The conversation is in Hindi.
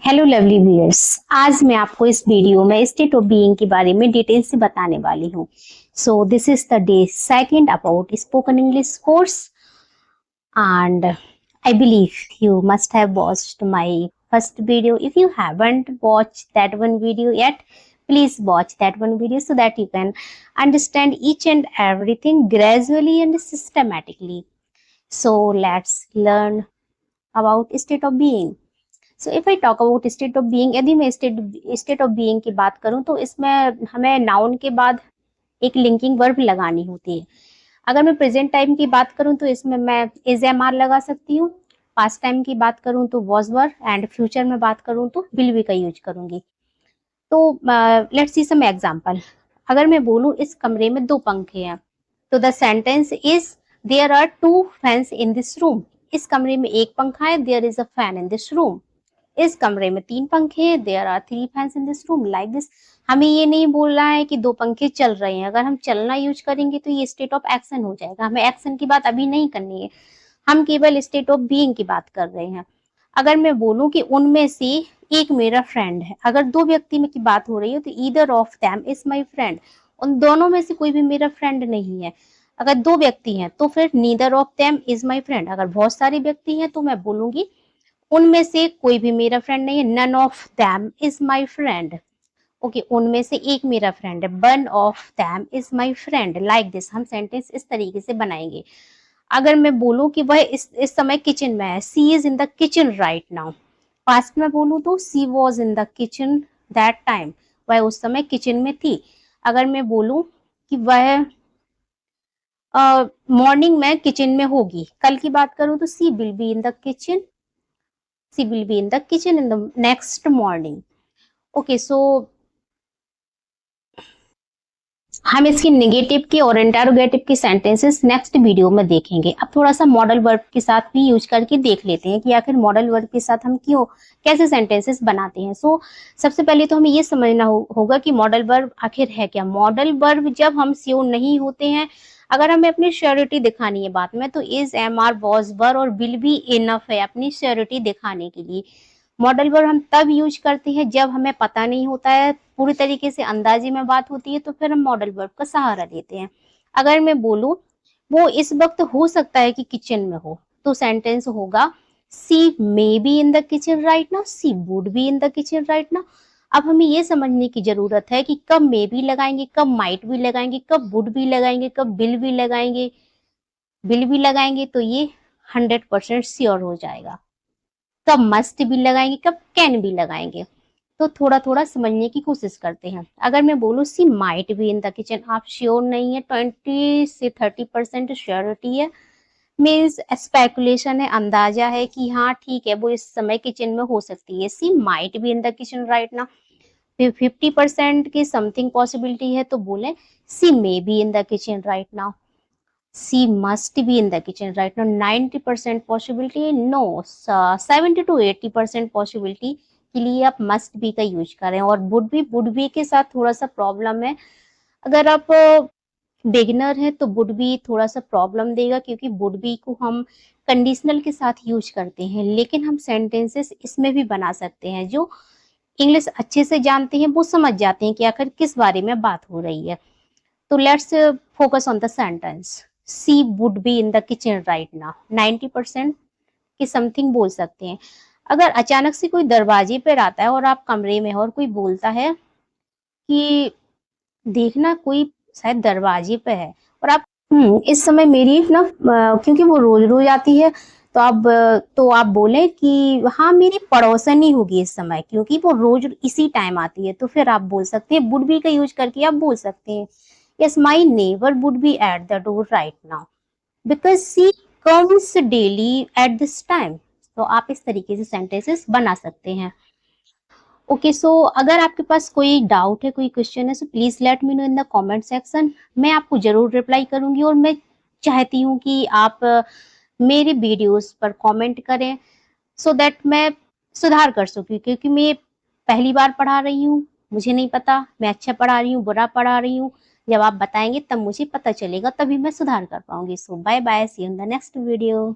Hello lovely viewers. आज मैं आपको इस वीडियो में स्टेट ऑफ बीइंग के बारे में डिटेल से बताने वाली हूँ। So this is the day second about spoken English course and I believe you must have watched my first video. If you haven't watched that one video yet, please watch that one video so that you can understand each and everything gradually and systematically. So let's learn about state of being. So if I talk about state of being, यदि मैं स्टेट ऑफ बीइंग की बात करूं तो इसमें हमें नाउन के बाद एक लिंकिंग वर्ब लगानी होती है। अगर मैं प्रेजेंट टाइम की बात करूं तो इसमें मैं इज एम आर लगा सकती हूँ। पास्ट टाइम की बात करूं तो वॉज वर, एंड फ्यूचर में बात करूं तो विल बी का यूज करूंगी। तो लेट्स सी सम एग्जांपल। अगर मैं बोलूं इस कमरे में 2 पंखे हैं, तो the sentence is there are 2 fans in this room. इस कमरे में 1 पंखा है, there is a fan in this room. इस कमरे में 3 पंखे हैं, there are 3 fans in this room, like this. हमें ये नहीं बोलना है कि 2 पंखे चल रहे हैं। अगर हम चलना यूज करेंगे तो ये स्टेट ऑफ एक्शन हो जाएगा। हमें एक्शन की बात अभी नहीं करनी है, हम केवल स्टेट ऑफ बीइंग की बात कर रहे हैं। अगर मैं बोलूं कि उनमें से एक मेरा फ्रेंड है, अगर 2 व्यक्ति में की बात हो रही है तो either of them is my friend. उन दोनों में से कोई भी मेरा फ्रेंड नहीं है। अगर 2 व्यक्ति हैं तो फिर neither of them is my friend. अगर बहुत सारे व्यक्ति हैं तो मैं बोलूंगी उनमें से कोई भी मेरा फ्रेंड नहीं है, none of them is my friend. Okay, उनमें से एक मेरा फ्रेंड है, one of them is my friend, like this. हम सेंटेंस इस तरीके से बनाएंगे। अगर मैं बोलूं कि वह इस समय किचन में है, she is in the kitchen right now. Past में बोलूं तो she was in the kitchen that time, वह उस समय किचन में थी। अगर मैं बोलूं कि वह मॉर्निंग में किचन में होगी, कल की बात करूं तो she will be in the kitchen, she will be in the kitchen in the next morning. Okay, so हम इसकी नेगेटिव के और इंटरोगेटिव के सेंटेंसेस नेक्स्ट वीडियो में देखेंगे। अब थोड़ा सा मॉडल वर्ब के साथ भी यूज करके देख लेते हैं कि आखिर मॉडल वर्ब के साथ हम कैसे सेंटेंसेस बनाते हैं। सो सबसे पहले तो हमें ये समझना होगा कि मॉडल वर्ब आखिर है क्या। मॉडल वर्ब जब हम श्योर नहीं होते हैं, अगर हमें अपनी श्योरिटी दिखानी है बात में, तो इज, एम आर, वॉज, वर और विल बी इनफ है अपनी श्योरिटी दिखाने के लिए। मॉडल वर्ब हम तब यूज करते हैं जब हमें पता नहीं होता है, पूरी तरीके से अंदाजे में बात होती है, तो फिर हम मॉडल वर्ब का सहारा लेते हैं। अगर मैं बोलूं वो इस वक्त हो सकता है कि किचन में हो, तो सेंटेंस होगा she may be in the kitchen right now, she would be in the kitchen right now. अब हमें ये समझने की जरूरत है कि कब मे बी लगाएंगे, कब माइट भी लगाएंगे, कब वुड भी लगाएंगे, कब विल भी लगाएंगे। विल भी लगाएंगे तो ये 100% श्योर हो जाएगा। कब मस्ट भी लगाएंगे, कब कैन भी लगाएंगे, तो थोड़ा थोड़ा समझने की कोशिश करते हैं। अगर मैं बोलूँ she might be in the kitchen, आप श्योर नहीं है, 20 से 30% श्योरिटी है, मीन्स स्पेकुलेशन है, अंदाजा है कि हाँ ठीक है वो इस समय किचन में हो सकती है। She might be in the kitchen right now. 50% की समथिंग पॉसिबिलिटी है तो बोले she may be in the kitchen right now. She must be in the kitchen right now. 90% possibility, no, 70 to 80% possibility के लिए आप must be का यूज करें। और would be के साथ थोड़ा सा प्रॉब्लम है। अगर आप बिगिनर है तो would be थोड़ा सा प्रॉब्लम देगा, क्योंकि would be को हम कंडीशनल के साथ यूज करते हैं, लेकिन हम सेंटेंसेस इसमें भी बना सकते हैं। जो इंग्लिश अच्छे से जानते हैं वो समझ जाते हैं कि आखिर किस बारे में बात हो रही है। तो let's focus on the sentence. She would be in the kitchen right now, 90% की समथिंग बोल सकते हैं। अगर अचानक से कोई दरवाजे पर आता है और आप कमरे में हो और कोई बोलता है कि देखना कोई शायद दरवाजे पे है, और आप इस समय मेरी ना क्योंकि वो रोज रोज आती है, तो आप बोले कि हाँ मेरी पड़ोसनी होगी इस समय, क्योंकि वो रोज इसी टाइम आती है। तो फिर आप बोल सकते हैं वुड बी का यूज करके आप बोल सकते हैं yes my neighbor would be at the door right now because she comes daily at this time। तो आप इस तरीके से सेंटेंसेस बना सकते हैं। ओके, सो अगर आपके पास कोई डाउट है, कोई क्वेश्चन है, so please let me know in the comment section. मैं आपको जरूर रिप्लाई करूंगी, और मैं चाहती हूँ कि आप मेरे वीडियोस पर कमेंट करें सो दैट मैं सुधार कर सकूं, क्योंकि मैं पहली बार पढ़ा रही हूँ, मुझे नहीं पता मैं अच्छा पढ़ा रही हूँ बुरा पढ़ा रही हूँ। जब आप बताएंगे तब मुझे पता चलेगा, तभी मैं सुधार कर पाऊंगी। So bye bye, see you in the next video.